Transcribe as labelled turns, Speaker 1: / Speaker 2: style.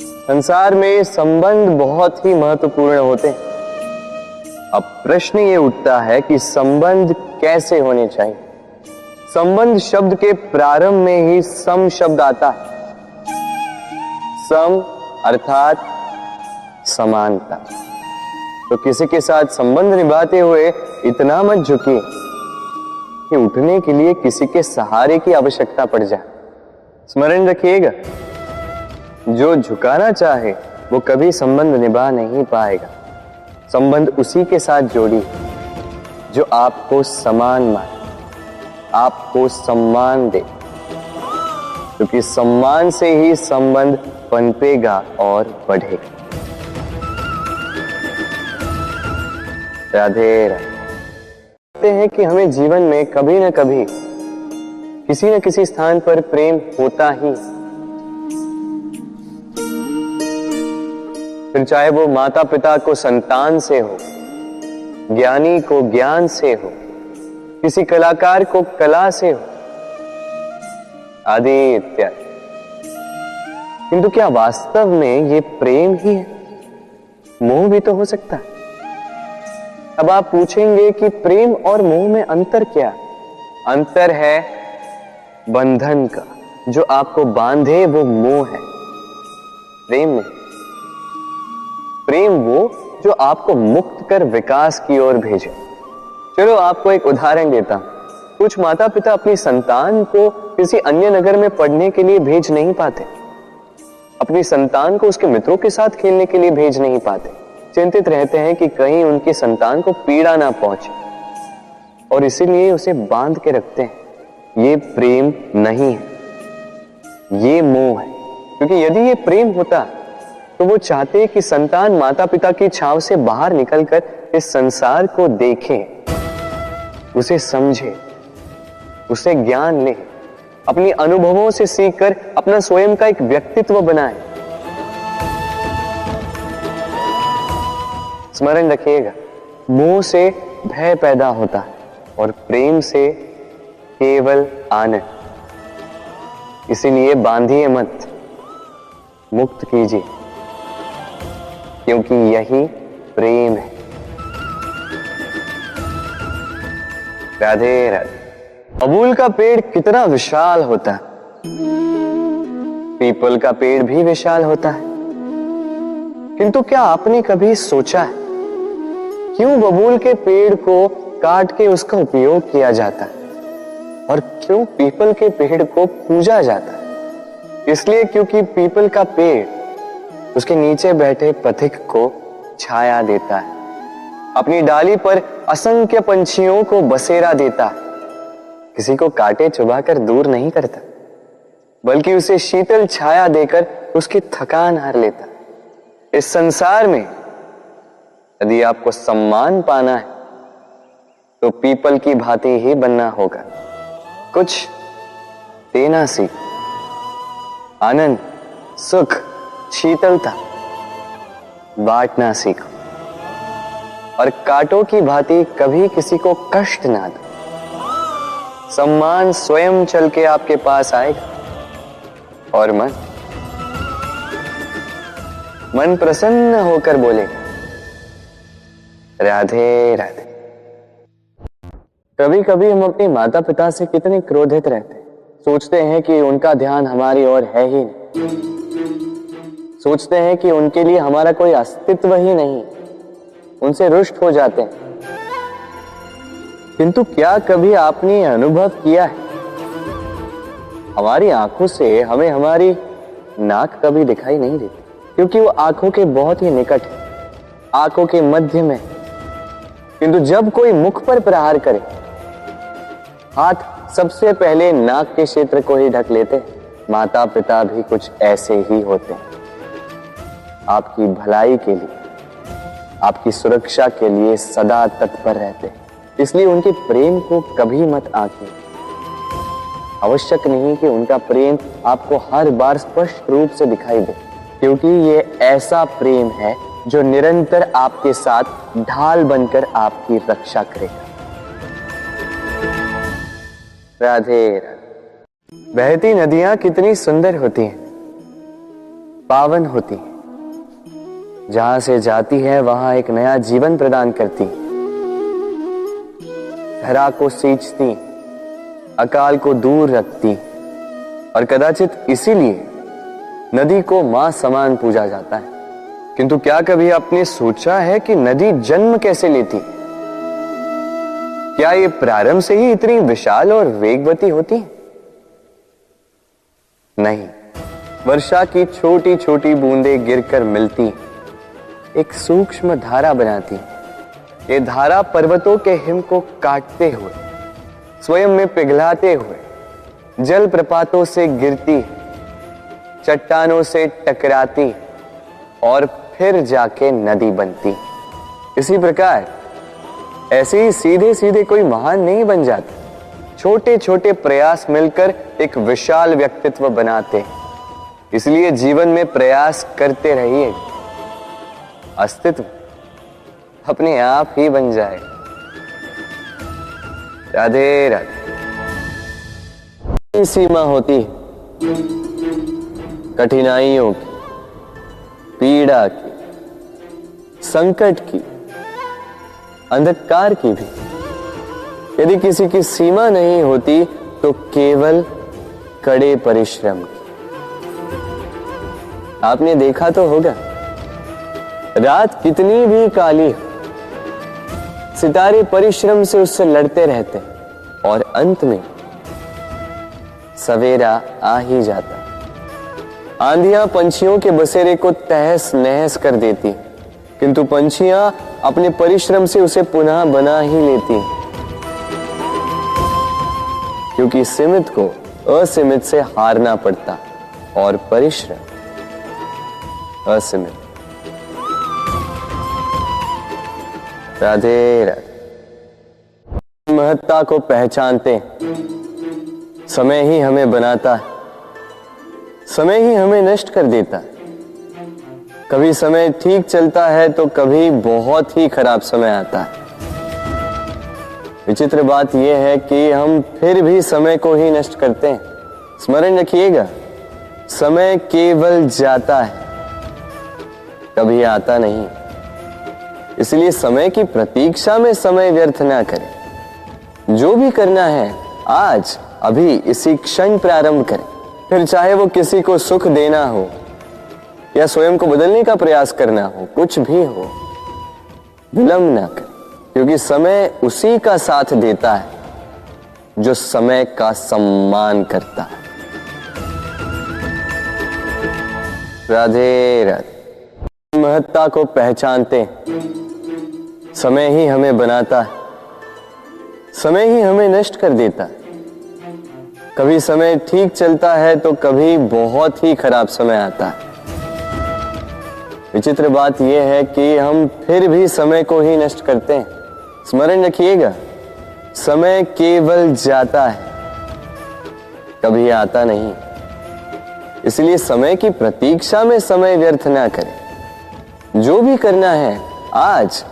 Speaker 1: संसार में संबंध बहुत ही महत्वपूर्ण होते हैं। अब प्रश्न ये उठता है कि संबंध कैसे होने चाहिए। संबंध शब्द के प्रारंभ में ही सम शब्द आता है। सम अर्थात समानता। तो किसी के साथ संबंध निभाते हुए इतना मत झुकिए कि उठने के लिए किसी के सहारे की आवश्यकता पड़ जाए। स्मरण रखिएगा, जो झुकाना चाहे वो कभी संबंध निभा नहीं पाएगा। संबंध उसी के साथ जोड़ी जो आपको समान माने, आपको सम्मान दे, क्योंकि सम्मान से ही संबंध पनपेगा और बढ़ेगा। राधे राधे। कहते हैं कि हमें जीवन में कभी न कभी किसी न किसी स्थान पर प्रेम होता ही, फिर चाहे वो माता पिता को संतान से हो, ज्ञानी को ज्ञान से हो, किसी कलाकार को कला से हो, आदि इत्यादि। किंतु क्या वास्तव में ये प्रेम ही है? मोह भी तो हो सकता है। अब आप पूछेंगे कि प्रेम और मोह में अंतर क्या? अंतर है बंधन का। जो आपको बांधे वो मोह है, प्रेम नहीं। प्रेम वो जो आपको मुक्त कर विकास की ओर भेजे। चलो आपको एक उदाहरण देता हूं। कुछ माता पिता अपनी संतान को किसी अन्य नगर में पढ़ने के लिए भेज नहीं पाते, अपनी संतान को उसके मित्रों के साथ खेलने के लिए भेज नहीं पाते। चिंतित रहते हैं कि कहीं उनकी संतान को पीड़ा ना पहुंचे, और इसीलिए उसे बांध के रखते हैं। ये प्रेम नहीं है, ये मोह है। क्योंकि यदि ये प्रेम होता तो वो चाहते कि संतान माता पिता की छाव से बाहर निकलकर इस संसार को देखे, उसे समझे, उसे ज्ञान ले, अपनी अनुभवों से सीखकर अपना स्वयं का एक व्यक्तित्व बनाए। स्मरण रखिएगा, मोह से भय पैदा होता है और प्रेम से केवल आनंद। इसीलिए बांधिए मत, मुक्त कीजिए, क्योंकि यही प्रेम है। राधे राधे। बबूल का पेड़ कितना विशाल होता है, पीपल का पेड़ भी विशाल होता है। किंतु क्या आपने कभी सोचा है क्यों बबूल के पेड़ को काट के उसका उपयोग किया जाता है और क्यों पीपल के पेड़ को पूजा जाता है? इसलिए क्योंकि पीपल का पेड़ उसके नीचे बैठे पथिक को छाया देता है, अपनी डाली पर असंख्य पंछियों को बसेरा देता है, किसी को काटे चुभाकर दूर नहीं करता, बल्कि उसे शीतल छाया देकर उसकी थकान हर लेता। इस संसार में यदि आपको सम्मान पाना है तो पीपल की भांति ही बनना होगा। कुछ देना सीख, आनंद, सुख, शीतलता बांटना सीखो, और कांटों की भांति कभी किसी को कष्ट ना दो। सम्मान स्वयं चल के आपके पास आएगा, और मन प्रसन्न होकर बोलेगा, राधे राधे। कभी कभी हम अपने माता पिता से कितने क्रोधित रहते हैं। सोचते हैं कि उनका ध्यान हमारी ओर है ही नहीं, सोचते हैं कि उनके लिए हमारा कोई अस्तित्व ही नहीं, उनसे रुष्ट हो जाते हैं। किंतु क्या कभी आपने अनुभव किया है, हमारी आंखों से हमें हमारी नाक कभी दिखाई नहीं देती, क्योंकि वो आंखों के बहुत ही निकट है, आंखों के मध्य में। किंतु जब कोई मुख पर प्रहार करे, हाथ सबसे पहले नाक के क्षेत्र को ही ढक लेते हैं। माता पिता भी कुछ ऐसे ही होते हैं, आपकी भलाई के लिए, आपकी सुरक्षा के लिए सदा तत्पर रहते हैं। इसलिए उनके प्रेम को कभी मत आंकें। आवश्यक नहीं कि उनका प्रेम आपको हर बार स्पष्ट रूप से दिखाई दे, क्योंकि ये ऐसा प्रेम है जो निरंतर आपके साथ ढाल बनकर आपकी रक्षा करेगा। राधे राधे। बहती नदियां कितनी सुंदर होती हैं, पावन होती है, जहां से जाती है वहां एक नया जीवन प्रदान करती, धरा को सींचती, अकाल को दूर रखती, और कदाचित इसीलिए नदी को मां समान पूजा जाता है। किंतु क्या कभी आपने सोचा है कि नदी जन्म कैसे लेती? क्या ये प्रारंभ से ही इतनी विशाल और वेगवती होती है? नहीं, वर्षा की छोटी छोटी बूंदें गिरकर मिलती एक सूक्ष्म धारा बनाती। ये धारा पर्वतों के हिम को काटते हुए, स्वयं में पिघलाते हुए, जल प्रपातों से गिरती, चट्टानों से टकराती और फिर जाके नदी बनती। इसी प्रकार ऐसे ही सीधे सीधे कोई महान नहीं बन जाता, छोटे छोटे प्रयास मिलकर एक विशाल व्यक्तित्व बनाते। इसलिए जीवन में प्रयास करते रहिए, अस्तित्व अपने आप ही बन जाए। राधे राधे। सीमा होती है कठिनाइयों की, पीड़ा की, संकट की, अंधकार की भी। यदि किसी की सीमा नहीं होती तो केवल कड़े परिश्रम की। आपने देखा तो होगा, रात कितनी भी काली हो, सितारे परिश्रम से उससे लड़ते रहते और अंत में सवेरा आ ही जाता। आंधियां पंछियों के बसेरे को तहस नहस कर देती, किंतु पंछियां अपने परिश्रम से उसे पुनः बना ही लेती, क्योंकि सीमित को असीमित से हारना पड़ता और परिश्रम असीमित। राधे राधे। महत्ता को पहचानते, समय ही हमें बनाता है, समय ही हमें नष्ट कर देता है। कभी समय ठीक चलता है तो कभी बहुत ही खराब समय आता है। विचित्र बात यह है कि हम फिर भी समय को ही नष्ट करते हैं। स्मरण रखिएगा, समय केवल जाता है, कभी आता नहीं। इसलिए समय की प्रतीक्षा में समय व्यर्थ ना करें। जो भी करना है आज अभी इसी क्षण प्रारंभ करें। फिर चाहे वो किसी को सुख देना हो या स्वयं को बदलने का प्रयास करना हो, कुछ भी हो, विलंब ना करें, क्योंकि समय उसी का साथ देता है जो समय का सम्मान करता है। राधे राधे। महत्ता को पहचानते, समय ही हमें बनाता है, समय ही हमें नष्ट कर देता है। कभी समय ठीक चलता है तो कभी बहुत ही खराब समय आता है। विचित्र बात यह है कि हम फिर भी समय को ही नष्ट करते हैं। स्मरण रखिएगा, समय केवल जाता है, कभी आता नहीं। इसलिए समय की प्रतीक्षा में समय व्यर्थ ना करें। जो भी करना है आज